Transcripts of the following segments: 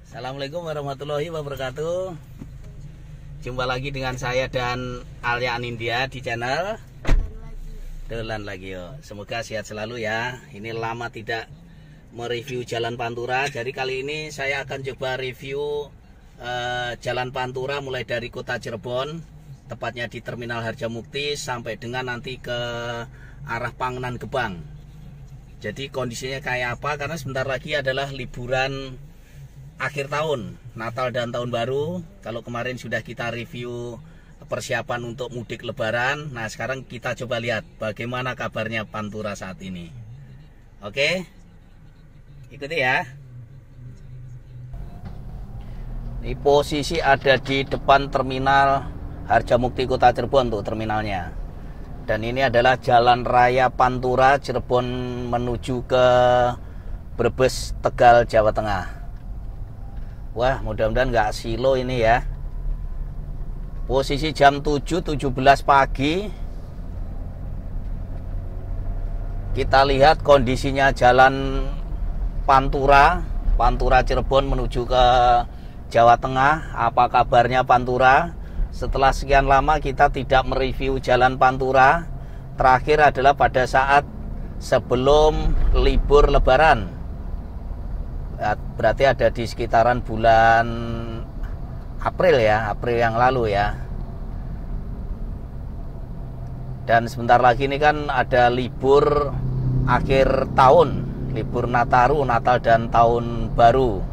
Assalamualaikum warahmatullahi wabarakatuh. Jumpa lagi dengan saya dan Alia Anindya di channel Dolan lagi yo. Semoga sehat selalu ya. Ini lama tidak mereview Jalan Pantura. Jadi kali ini saya akan coba review Jalan Pantura mulai dari kota Cirebon, tepatnya di Terminal Harjamukti sampai dengan nanti ke arah Pangenan Gebang. Jadi kondisinya kayak apa? Karena sebentar lagi adalah liburan akhir tahun, Natal dan Tahun Baru. Kalau kemarin sudah kita review persiapan untuk mudik Lebaran, nah sekarang kita coba lihat bagaimana kabarnya Pantura saat ini. Oke, ikuti ya. Ini posisi ada di depan Terminal Harjamukti Kota Cirebon tuh terminalnya. Dan ini adalah Jalan Raya Pantura Cirebon menuju ke Brebes, Tegal, Jawa Tengah. Wah, mudah-mudahan nggak silo ini ya. Posisi jam 7.17 pagi. Kita lihat kondisinya Jalan Pantura Cirebon menuju ke Jawa Tengah. Apa kabarnya Pantura? Setelah sekian lama kita tidak mereview Jalan Pantura. Terakhir adalah pada saat sebelum libur Lebaran. Berarti ada di sekitaran bulan April ya, April yang lalu ya. Dan sebentar lagi ini kan ada libur akhir tahun, libur Nataru, Natal dan Tahun Baru.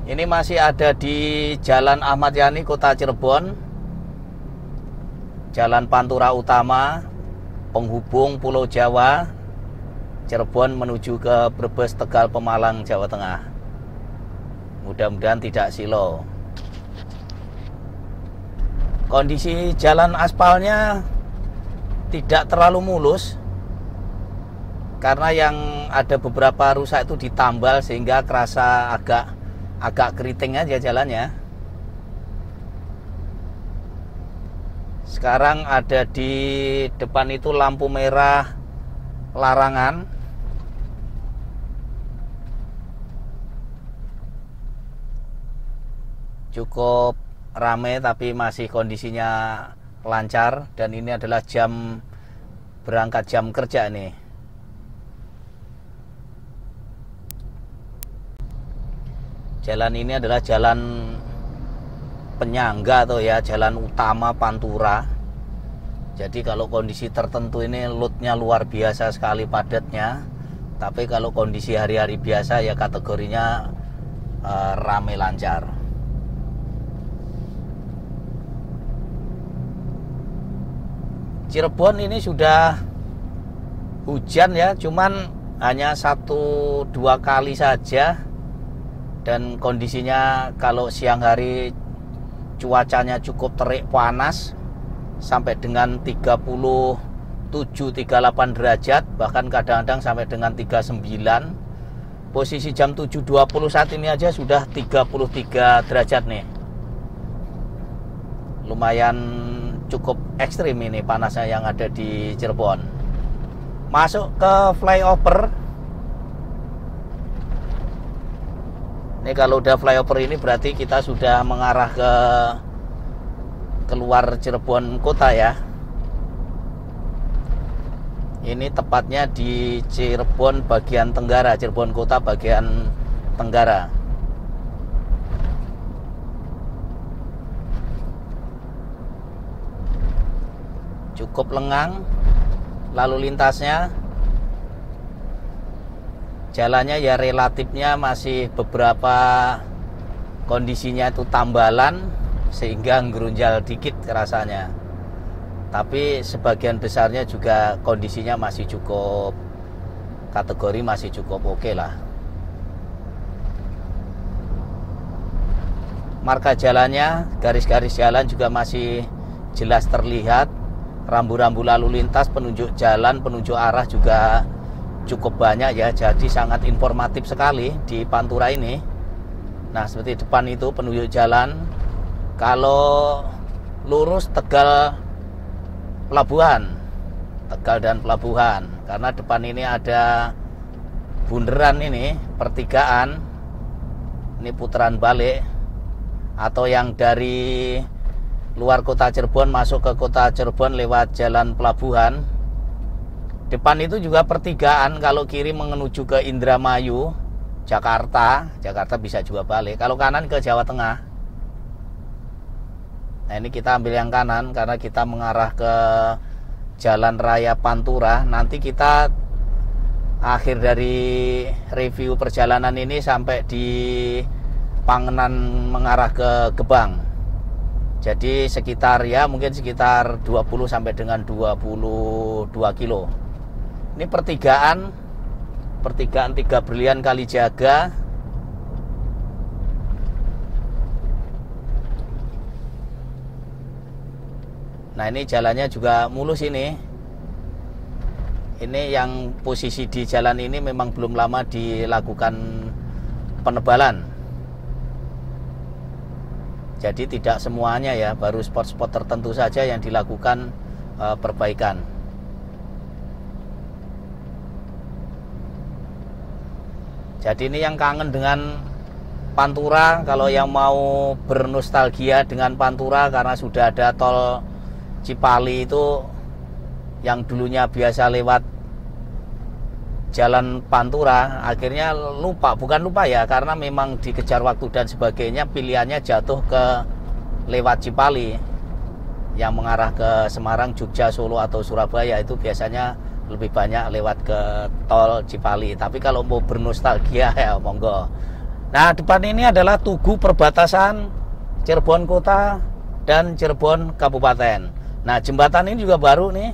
Ini masih ada di Jalan Ahmad Yani, Kota Cirebon. Jalan Pantura Utama, penghubung Pulau Jawa, Cirebon menuju ke Brebes, Tegal, Pemalang, Jawa Tengah. Mudah-mudahan tidak silo. Kondisi jalan aspalnya tidak terlalu mulus, karena yang ada beberapa rusak itu ditambal sehingga kerasa agak keriting aja jalannya. Sekarang ada di depan itu lampu merah larangan. Cukup ramai tapi masih kondisinya lancar, dan ini adalah jam berangkat jam kerja nih. Jalan ini adalah jalan penyangga atau ya jalan utama Pantura. Jadi kalau kondisi tertentu ini loadnya luar biasa sekali padatnya. Tapi kalau kondisi hari-hari biasa ya kategorinya ramai lancar. Cirebon ini sudah hujan ya, cuman hanya 1-2 kali saja. Dan kondisinya kalau siang hari cuacanya cukup terik panas sampai dengan 37-38 derajat, bahkan kadang-kadang sampai dengan 39. Posisi jam 7.20 saat ini aja sudah 33 derajat nih. Lumayan cukup ekstrim ini panasnya yang ada di Cirebon. Masuk ke flyover. Ini kalau udah flyover ini berarti kita sudah mengarah ke keluar Cirebon kota ya. Ini tepatnya di Cirebon bagian tenggara, Cirebon kota bagian tenggara. Cukup lengang lalu lintasnya. Jalannya ya relatifnya masih beberapa kondisinya itu tambalan sehingga ngerunjal dikit rasanya. Tapi sebagian besarnya juga kondisinya masih cukup, kategori masih cukup oke lah. Marka jalannya, garis-garis jalan juga masih jelas terlihat. Rambu-rambu lalu lintas, penunjuk jalan, penunjuk arah juga cukup banyak ya. Jadi sangat informatif sekali di Pantura ini. Nah, seperti depan itu penunjuk jalan. Kalau lurus Tegal Pelabuhan, Tegal dan Pelabuhan. Karena depan ini ada bunderan ini, pertigaan, ini putaran balik, atau yang dari luar kota Cirebon masuk ke kota Cirebon lewat jalan pelabuhan. Depan itu juga pertigaan, kalau kiri menuju ke Indramayu, Jakarta bisa juga balik. Kalau kanan ke Jawa Tengah. Nah ini kita ambil yang kanan karena kita mengarah ke Jalan Raya Pantura. Nanti kita akhir dari review perjalanan ini sampai di Pangenan mengarah ke Gebang. Jadi sekitar mungkin sekitar 20 sampai dengan 22 kilo. Ini pertigaan Tiga Berlian Kalijaga. Nah ini jalannya juga mulus ini. Ini yang posisi di jalan ini memang belum lama dilakukan penebalan. Jadi tidak semuanya ya, baru spot-spot tertentu saja yang dilakukan perbaikan. Jadi ini yang kangen dengan Pantura, kalau yang mau bernostalgia dengan Pantura karena sudah ada tol Cipali itu yang dulunya biasa lewat jalan Pantura, akhirnya bukan lupa ya, karena memang dikejar waktu dan sebagainya, pilihannya jatuh ke lewat Cipali yang mengarah ke Semarang, Jogja, Solo atau Surabaya. Itu biasanya lebih banyak lewat ke tol Cipali. Tapi kalau mau bernostalgia ya monggo. Nah depan ini adalah tugu perbatasan Cirebon Kota dan Cirebon Kabupaten. Nah jembatan ini juga baru nih,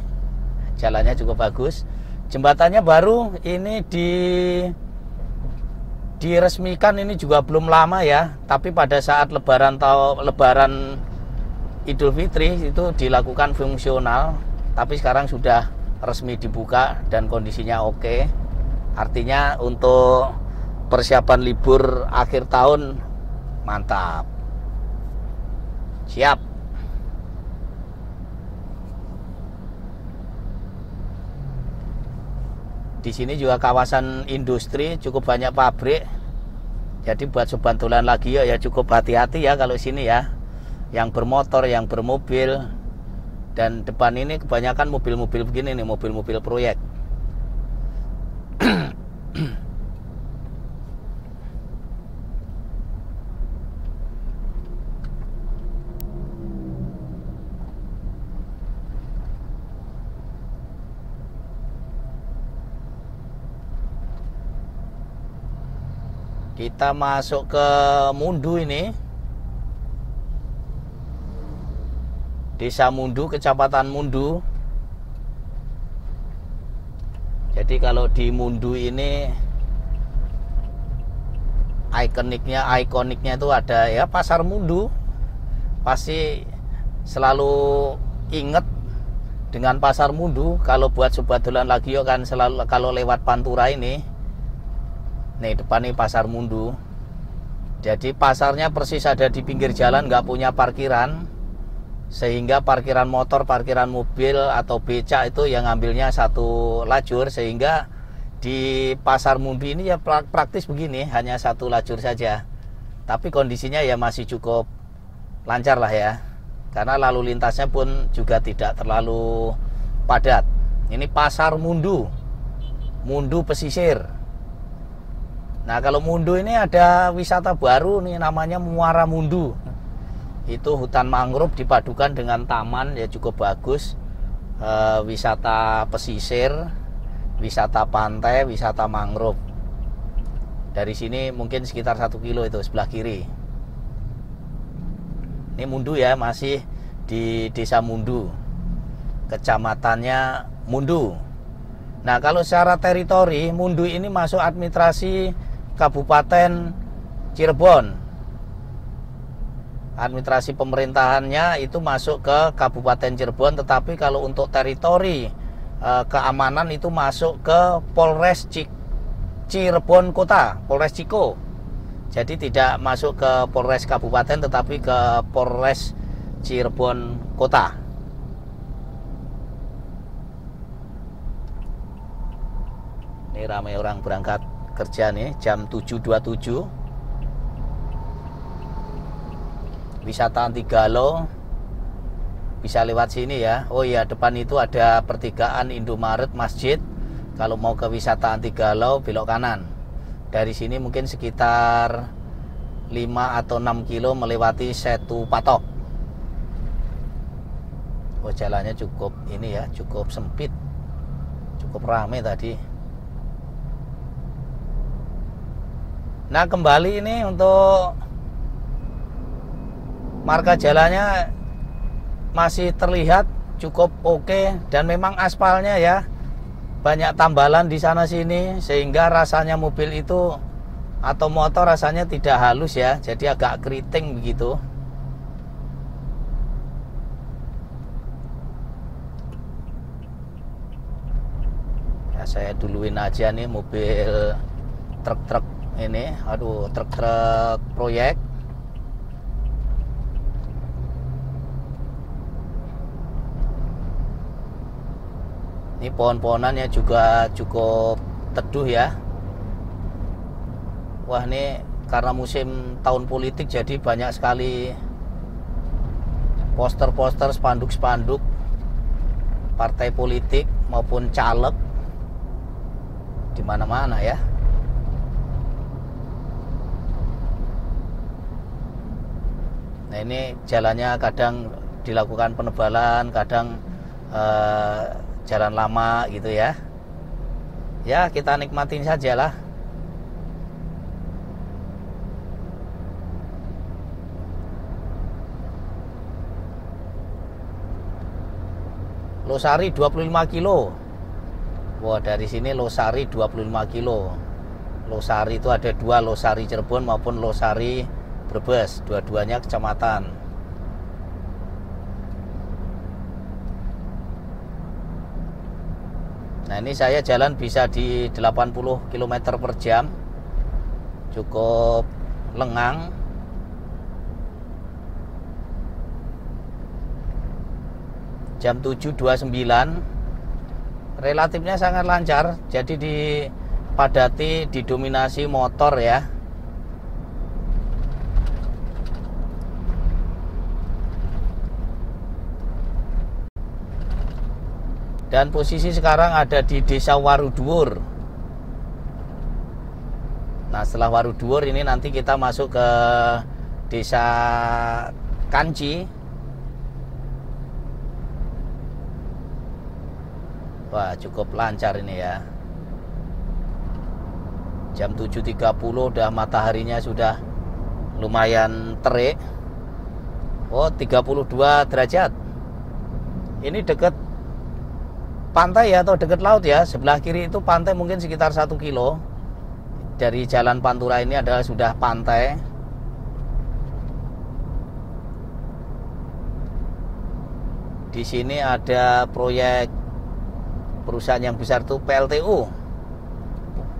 jalannya juga bagus. Jembatannya baru, ini diresmikan ini juga belum lama ya. Tapi pada saat Lebaran Idul Fitri itu dilakukan fungsional. Tapi sekarang sudah resmi dibuka dan kondisinya oke. Artinya untuk persiapan libur akhir tahun mantap. Siap. Di sini juga kawasan industri, cukup banyak pabrik. Jadi buat sobat dolan lagi ya cukup hati-hati ya kalau sini ya. Yang bermotor, yang bermobil. Dan depan ini kebanyakan mobil-mobil begini nih, mobil-mobil proyek. Kita masuk ke Mundu ini, Desa Mundu, Kecamatan Mundu. Jadi kalau di Mundu ini ikoniknya itu ada ya Pasar Mundu. Pasti selalu inget dengan Pasar Mundu. Kalau buat sobat dolan lagi kan selalu kalau lewat Pantura ini. Nih depan ini Pasar Mundu. Jadi pasarnya persis ada di pinggir jalan, nggak punya parkiran, sehingga parkiran motor, parkiran mobil atau becak itu yang ngambilnya satu lajur, sehingga di Pasar Mundu ini ya praktis begini, hanya satu lajur saja. Tapi kondisinya ya masih cukup lancar lah ya, karena lalu lintasnya pun juga tidak terlalu padat. Ini Pasar Mundu, Mundu Pesisir. Nah kalau Mundu ini ada wisata baru nih, namanya Muara Mundu. Itu hutan mangrove dipadukan dengan taman, ya cukup bagus. Wisata pesisir, wisata pantai, wisata mangrove. Dari sini mungkin sekitar 1 kilo itu sebelah kiri. Ini Mundu ya, masih di Desa Mundu, kecamatannya Mundu. Nah kalau secara teritori, Mundu ini masuk administrasi Kabupaten Cirebon. Administrasi pemerintahannya itu masuk ke Kabupaten Cirebon, tetapi kalau untuk teritori keamanan itu masuk ke Polres Cirebon Kota, Polres Ciko. Jadi tidak masuk ke Polres Kabupaten, tetapi ke Polres Cirebon Kota. Ini ramai orang berangkat kerja nih jam 7.27. Wisata Anti Galau bisa lewat sini ya. Oh iya, depan itu ada pertigaan Indomaret Masjid. Kalau mau ke wisata Anti Galau belok kanan. Dari sini mungkin sekitar 5 atau 6 kilo melewati Setu Patok. Oh, jalannya cukup ini ya, cukup sempit. Cukup ramai tadi. Nah, kembali ini untuk marka jalannya masih terlihat cukup oke, dan memang aspalnya ya banyak tambalan di sana sini sehingga rasanya mobil itu atau motor rasanya tidak halus ya, jadi agak keriting begitu. Ya, saya duluin aja nih mobil truk-truk ini, aduh, truk-truk proyek. Ini pohon-pohonannya juga cukup teduh ya. Wah, ini karena musim tahun politik jadi banyak sekali poster-poster, spanduk-spanduk partai politik maupun caleg di mana-mana ya. Nah, ini jalannya kadang dilakukan penebalan, kadang jalan lama gitu ya. Ya, kita nikmatin saja lah. Losari 25 kilo. Wah, dari sini Losari 25 kilo. Losari itu ada dua, Losari Cirebon maupun Losari Brebes, dua-duanya kecamatan. Nah, ini saya jalan bisa di 80 km per jam. Cukup lengang. Jam 7.29. Relatifnya sangat lancar. Jadi dipadati, didominasi motor ya. Dan posisi sekarang ada di Desa Waruduwur. Nah, setelah Waruduwur ini nanti kita masuk ke Desa Kanci. Wah, cukup lancar ini ya. Jam 7.30 udah mataharinya sudah lumayan terik. Oh, 32 derajat. Ini dekat pantai ya, atau dekat laut ya. Sebelah kiri itu pantai mungkin sekitar 1 kilo. Dari Jalan Pantura ini adalah sudah pantai. Di sini ada proyek perusahaan yang besar tuh, PLTU,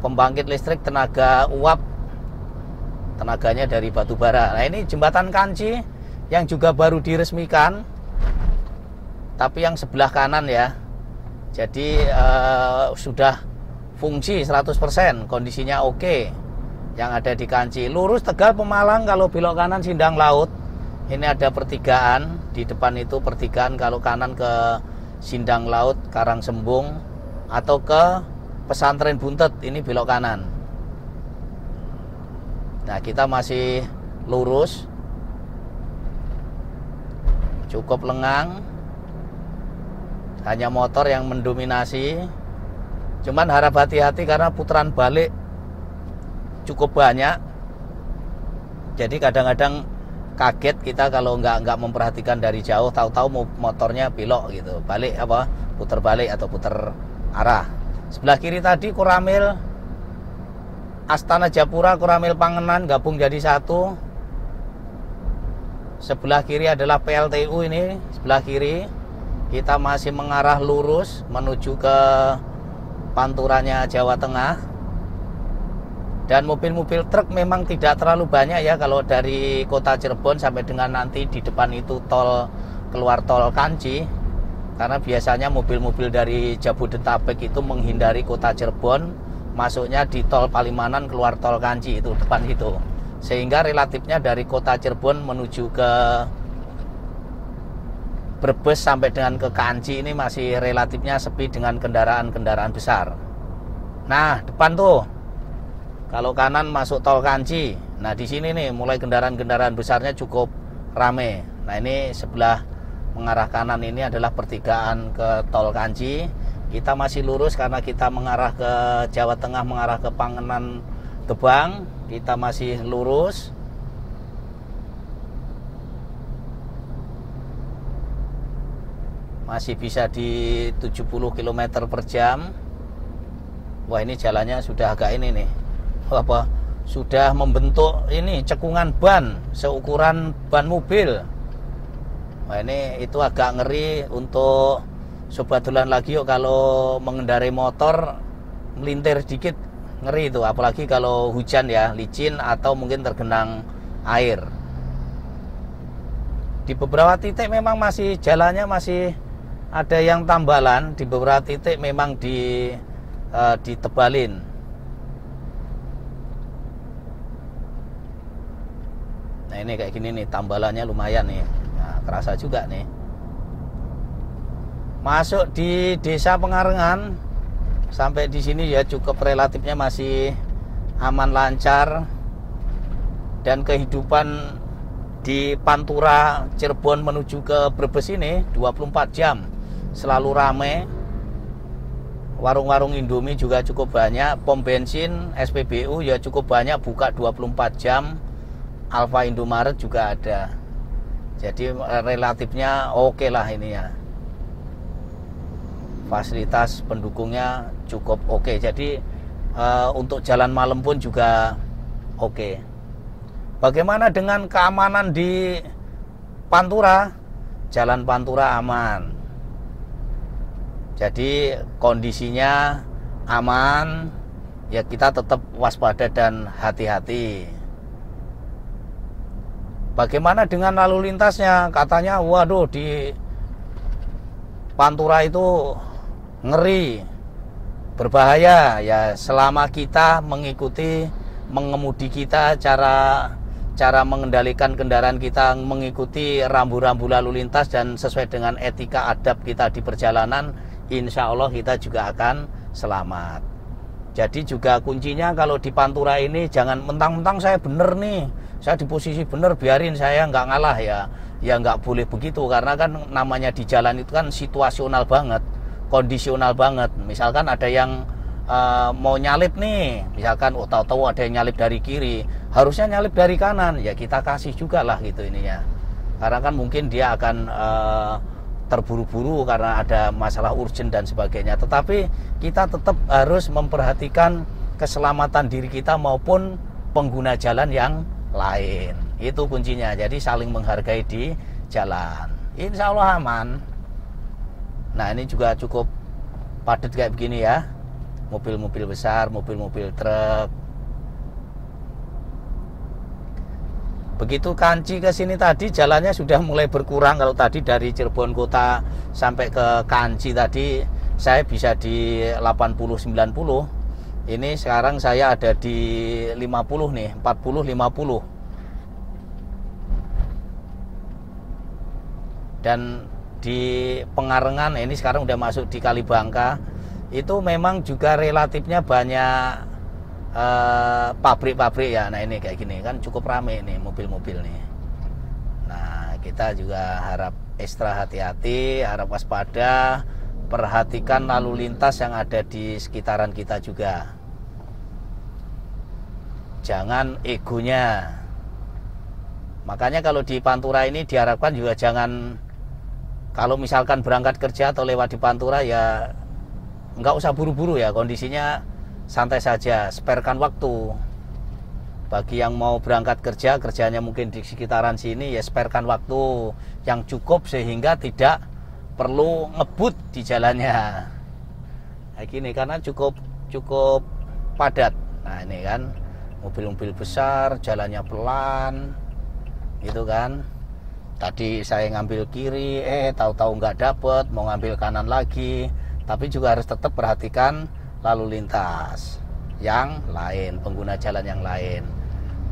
pembangkit listrik tenaga uap. Tenaganya dari batu bara. Nah, ini jembatan Kanci yang juga baru diresmikan, tapi yang sebelah kanan ya. Jadi sudah fungsi 100%, kondisinya oke. Yang ada di Kanci, lurus Tegal Pemalang, kalau belok kanan Sindang Laut. Ini ada pertigaan, di depan itu pertigaan, kalau kanan ke Sindang Laut, Karangsembung, atau ke Pesantren Buntet, ini belok kanan. Nah, kita masih lurus, cukup lengang. Hanya motor yang mendominasi. Cuman harap hati-hati karena putaran balik cukup banyak. Jadi kadang-kadang kaget kita kalau nggak memperhatikan dari jauh, tahu-tahu motornya belok gitu, balik apa, putar balik atau putar arah. Sebelah kiri tadi Koramil Astana Japura, Koramil Pangenan gabung jadi satu. Sebelah kiri adalah PLTU ini, sebelah kiri. Kita masih mengarah lurus menuju ke panturannya Jawa Tengah. Dan mobil-mobil truk memang tidak terlalu banyak ya kalau dari kota Cirebon sampai dengan nanti di depan itu tol, keluar tol Kanci. Karena biasanya mobil-mobil dari Jabodetabek itu menghindari kota Cirebon masuknya di tol Palimanan, keluar tol Kanci itu depan itu. Sehingga relatifnya dari kota Cirebon menuju ke Brebes sampai dengan ke Kanci ini masih relatifnya sepi dengan kendaraan-kendaraan besar. Nah, depan tuh kalau kanan masuk tol Kanci. Nah, di sini nih mulai kendaraan-kendaraan besarnya cukup rame. Nah, ini sebelah mengarah kanan ini adalah pertigaan ke tol Kanci. Kita masih lurus karena kita mengarah ke Jawa Tengah, mengarah ke Pangenan Gebang. Kita masih lurus. Masih bisa di 70 km per jam. Wah, ini jalannya sudah agak ini nih. Apa? Sudah membentuk ini cekungan ban seukuran ban mobil. Wah, ini itu agak ngeri untuk sobat dolan lagi yuk, kalau mengendarai motor melintir sedikit ngeri itu, apalagi kalau hujan ya, licin atau mungkin tergenang air. Di beberapa titik memang masih jalannya masih ada yang tambalan, di beberapa titik memang ditebalin. Nah, ini kayak gini nih, tambalannya lumayan nih. Nah, kerasa juga nih. Masuk di Desa Pengarengan sampai di sini ya cukup relatifnya masih aman, lancar, dan kehidupan di Pantura Cirebon menuju ke Brebes ini 24 jam selalu ramai. Warung-warung Indomie juga cukup banyak, pom bensin, SPBU ya cukup banyak, buka 24 jam. Alfa Indomaret juga ada. Jadi relatifnya oke lah ini ya. Fasilitas pendukungnya cukup oke. Jadi untuk jalan malam pun juga oke. Bagaimana dengan keamanan di Pantura? Jalan Pantura aman. Jadi kondisinya aman. Ya, kita tetap waspada dan hati-hati. Bagaimana dengan lalu lintasnya? Katanya waduh, di Pantura itu ngeri, berbahaya. Ya, selama kita mengikuti mengemudi kita, cara mengendalikan kendaraan kita, mengikuti rambu-rambu lalu lintas dan sesuai dengan etika adab kita di perjalanan, insya Allah kita juga akan selamat. Jadi juga kuncinya kalau di Pantura ini jangan mentang-mentang saya bener nih, saya di posisi bener, biarin saya nggak ngalah ya. Ya nggak boleh begitu, karena kan namanya di jalan itu kan situasional banget, kondisional banget. Misalkan ada yang mau nyalip nih, misalkan tahu-tahu ada yang nyalip dari kiri, harusnya nyalip dari kanan, ya kita kasih juga lah gitu ininya. Karena kan mungkin dia akan terburu-buru karena ada masalah urgent dan sebagainya. Tetapi kita tetap harus memperhatikan keselamatan diri kita maupun pengguna jalan yang lain. Itu kuncinya. Jadi saling menghargai di jalan. Insya Allah aman. Nah, ini juga cukup padat kayak begini ya. Mobil-mobil besar, mobil-mobil truk. Begitu Kanci ke sini tadi jalannya sudah mulai berkurang. Kalau tadi dari Cirebon kota sampai ke Kanci tadi saya bisa di 80-90. Ini sekarang saya ada di 50 nih, 40-50. Dan di Pengarengan ini sekarang udah masuk di Kalibangka. Itu memang juga relatifnya banyak pabrik-pabrik ya. Nah, ini kayak gini kan cukup rame nih mobil-mobil nih. Nah, kita juga harap ekstra hati-hati, harap waspada, perhatikan lalu lintas yang ada di sekitaran kita juga. Jangan egonya. Makanya kalau di Pantura ini diharapkan juga jangan, kalau misalkan berangkat kerja atau lewat di Pantura ya nggak usah buru-buru ya, kondisinya santai saja, sparekan waktu. Bagi yang mau berangkat kerja, kerjanya mungkin di sekitaran sini, ya sparekan waktu yang cukup sehingga tidak perlu ngebut di jalannya. Kayak gini karena cukup padat. Nah, ini kan mobil-mobil besar, jalannya pelan, gitu kan. Tadi saya ngambil kiri, tahu-tahu nggak dapet, mau ngambil kanan lagi. Tapi juga harus tetap perhatikan lalu lintas. yang lain, pengguna jalan yang lain.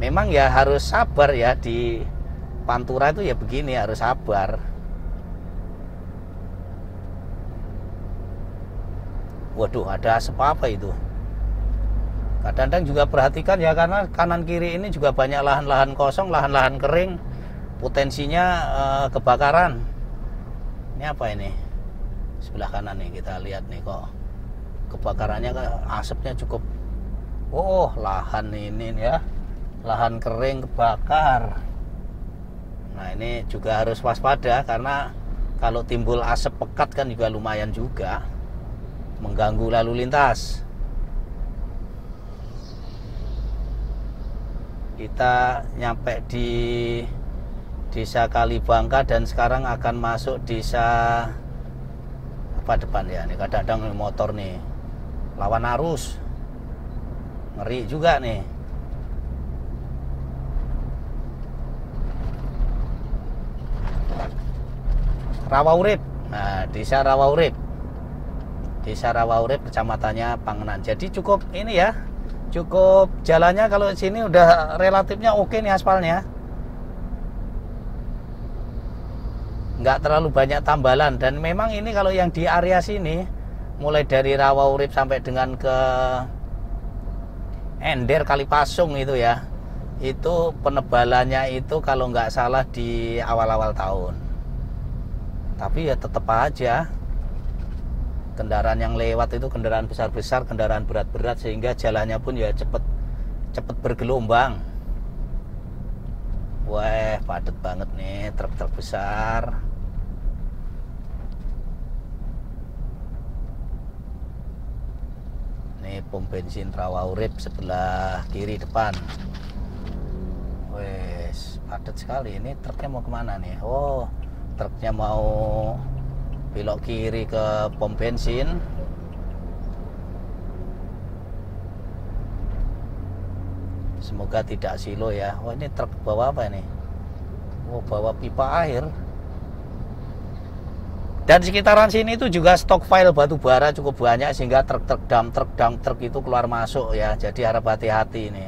Memang ya harus sabar ya, di Pantura itu ya begini, harus sabar. Waduh, ada asap apa itu? Kadang-kadang juga perhatikan ya, karena kanan kiri ini juga banyak lahan-lahan kosong, lahan-lahan kering, potensinya kebakaran. Ini apa ini? Sebelah kanan nih, kita lihat nih, kok kebakarannya, asapnya cukup. Oh, lahan ini ya, lahan kering kebakar. Nah, ini juga harus waspada, karena kalau timbul asap pekat kan juga lumayan juga mengganggu lalu lintas. Kita nyampe di Desa Kalibangka dan sekarang akan masuk desa apa depan ya. Ini kadang-kadang motor nih lawan arus, ngeri juga nih. Rawaurip. Nah, Desa Rawaurip. Desa Rawaurip, kecamatannya Pangenan. Jadi cukup ini ya, cukup jalannya kalau sini udah relatifnya oke nih aspalnya. Nggak terlalu banyak tambalan, dan memang ini kalau yang di area sini mulai dari Rawaurip sampai dengan ke Ender Kalipasung itu ya, itu penebalannya itu kalau nggak salah di awal-awal tahun. Tapi ya tetap aja kendaraan yang lewat itu kendaraan besar-besar, kendaraan berat-berat, sehingga jalannya pun ya cepet bergelombang. Wah, padat banget nih, truk-truk besar. Nih pom bensin Rawaurip sebelah kiri depan. Wes, padat sekali. Ini truknya mau kemana nih? Oh, truknya mau belok kiri ke pom bensin. Semoga tidak silo ya. Oh, ini truk bawa apa ini? Oh, bawa pipa air. Dan sekitaran sini itu juga stockpile batu bara cukup banyak, sehingga truk-truk dump truk itu keluar masuk ya. Jadi harap hati-hati ini.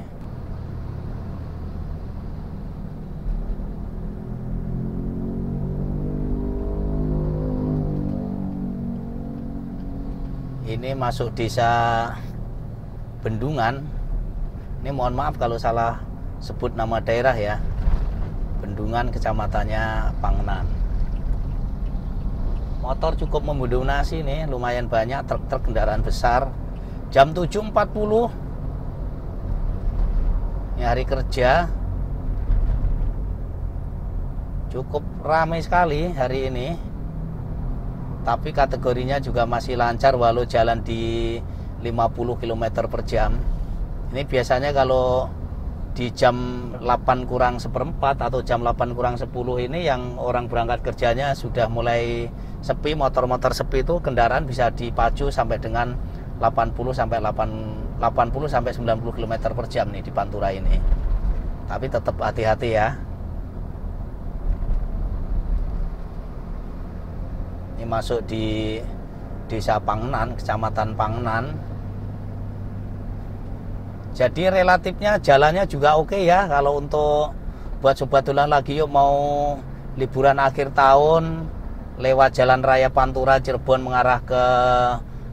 Ini masuk desa Bendungan. Ini mohon maaf kalau salah sebut nama daerah ya. Bendungan, kecamatannya Pangenan. Motor cukup mendominasi nih, lumayan banyak truk-truk kendaraan besar. Jam 7.40. Ini hari kerja. Cukup ramai sekali hari ini. Tapi kategorinya juga masih lancar walau jalan di 50 km per jam. Ini biasanya kalau di jam 8 kurang seperempat atau jam 8 kurang 10 ini yang orang berangkat kerjanya sudah mulai sepi, motor-motor sepi itu kendaraan bisa dipacu sampai dengan 80 sampai 90 km per jam nih di Pantura ini. Tapi tetap hati-hati ya. Ini masuk di Desa Pangenan, Kecamatan Pangenan. Jadi relatifnya jalannya juga oke ya. Kalau untuk buat sobat dolan lagi yuk mau liburan akhir tahun lewat Jalan Raya Pantura Cirebon mengarah ke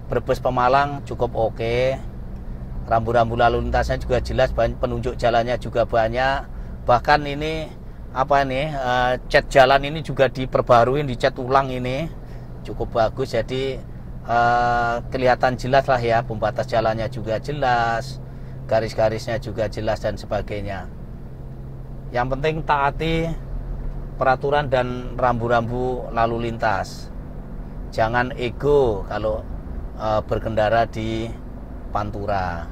Brebes Pemalang cukup oke. Rambu-rambu lalu lintasnya juga jelas, penunjuk jalannya juga banyak. Bahkan ini apa nih, cat jalan ini juga diperbarui, dicat ulang ini cukup bagus. Jadi kelihatan jelas lah ya, pembatas jalannya juga jelas, garis-garisnya juga jelas dan sebagainya. Yang penting taati peraturan dan rambu-rambu lalu lintas. Jangan ego kalau berkendara di Pantura.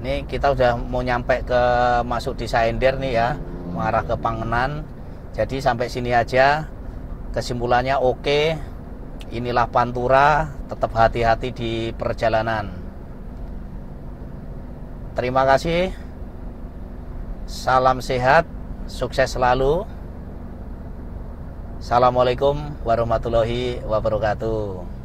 Ini kita udah mau nyampe ke masuk desa Ender nih ya, mengarah ke Pangenan. Jadi sampai sini aja. Kesimpulannya oke. Inilah Pantura, tetap hati-hati di perjalanan. Terima kasih. Salam sehat, sukses selalu. Assalamualaikum warahmatullahi wabarakatuh.